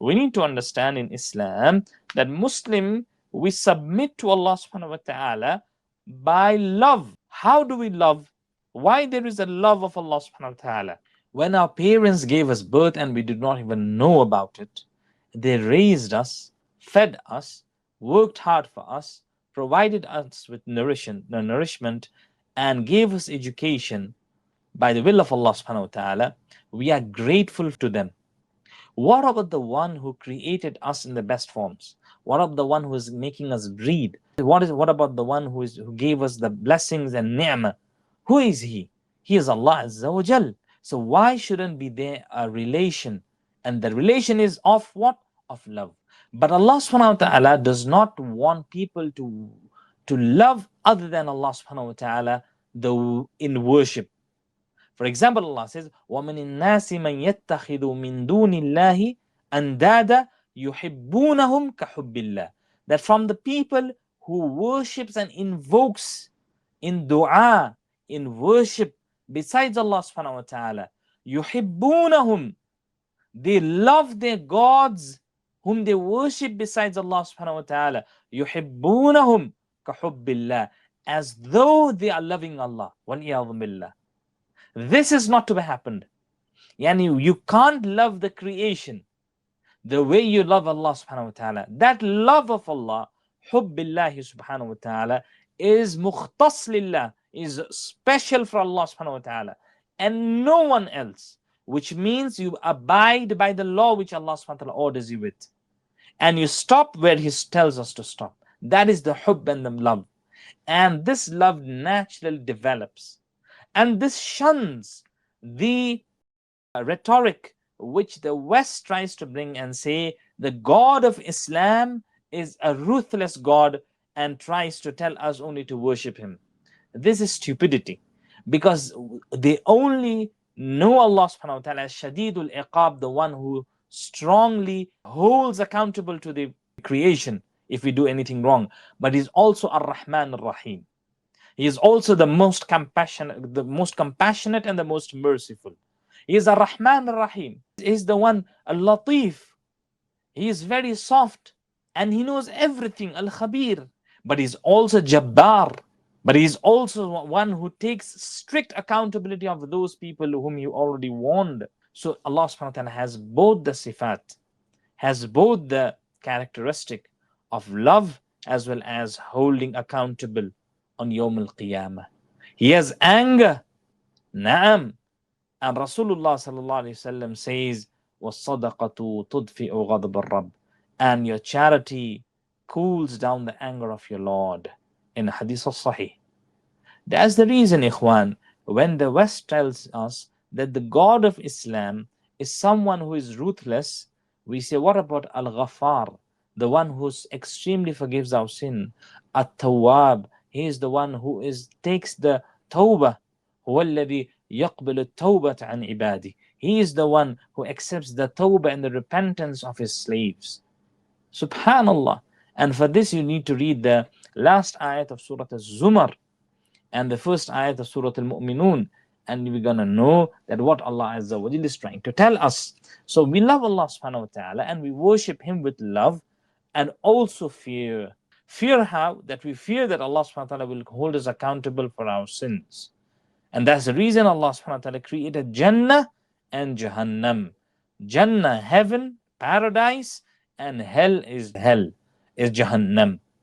We need to understand in Islam that Muslim, we submit to Allah subhanahu wa ta'ala by love. How do we love? Why there is a love of Allah subhanahu wa ta'ala? When our parents gave us birth and we did not even know about it, they raised us, fed us, worked hard for us, provided us with nourishment, and gave us education by the will of Allah subhanahu wa ta'ala. We are grateful to them. What about the one who created us in the best forms? What about the one who is making us breathe? What about the one who gave us the blessings and ni'mah? Who is he? He is Allah Azza wa Jal. So why shouldn't be there a relation? And the relation is of what? Of love. But Allah subhanahu wa ta'ala does not want people to love other than Allah subhanahu wa ta'ala in worship. For example, Allah says, وَمِنِ النَّاسِ مَنْ يَتَّخِذُ مِنْ دُونِ اللَّهِ أَنْدَادًا يُحِبُّونَهُمْ كَحُبِّ اللَّهِ. That from the people who worships and invokes in dua, in worship, besides Allah subhanahu wa ta'ala, يُحِبُّونَهُمْ, they love their gods whom they worship besides Allah subhanahu wa ta'ala, يُحِبُّونَهُمْ كَحُبِّ اللَّهِ, as though they are loving Allah. وَالْعِيَاذُ بِاللَّهِ. This is not to be happened. Yani, you can't love the creation the way you love Allah subhanahu wa ta'ala. That love of Allah, hubbillahi subhanahu wa ta'ala, is mukhtas lillah, is special for Allah subhanahu wa ta'ala, and no one else. Which means you abide by the law which Allah subhanahu wa ta'ala orders you with, and you stop where He tells us to stop. That is the hubb and the love. And this love naturally develops. And this shuns the rhetoric which the West tries to bring and say the God of Islam is a ruthless God and tries to tell us only to worship Him. This is stupidity, because they only know Allah subhanahu wa ta'ala as Shadidul Iqab, the one who strongly holds accountable to the creation if we do anything wrong. But He's also Ar-Rahman Ar-Rahim. He is also the most compassionate and the most merciful. He is Ar-Rahman Ar-Rahim. He is the one, Al-Latif. He is very soft and He knows everything, Al-Khabir. But He is also Jabbar. But He is also one who takes strict accountability of those people whom He already warned. So Allah subhanahu wa ta'ala has both the sifat, has both the characteristic of love as well as holding accountable on Yawm al-Qiyamah. He has anger, na'am. And Rasulullah sallallahu alayhi wasallam says, وَالصَّدَقَةُ تُدْفِئُ غَضْبَ الرَّبِّ, and your charity cools down the anger of your Lord, in Hadith al-Sahih. That's the reason, ikhwan, when the West tells us that the God of Islam is someone who is ruthless, we say, what about Al-Ghaffar, the one who extremely forgives our sin? At-Tawwab, He is the one who takes the tawbah. هو الذي يقبل التوبة عن عباده. He is the one who accepts the tawbah and the repentance of His slaves. Subhanallah. And for this you need to read the last ayat of Surah Al-Zumar and the first ayat of Surah Al-Mu'minun, and we're going to know that what Allah Azza wa Jalla is trying to tell us. So we love Allah subhanahu wa ta'ala and we worship Him with love and also fear. Fear how? That we fear that Allah subhanahu wa ta'ala will hold us accountable for our sins. And that's the reason Allah subhanahu wa ta'ala created Jannah and Jahannam. Jannah, heaven, paradise, and hell is Jahannam.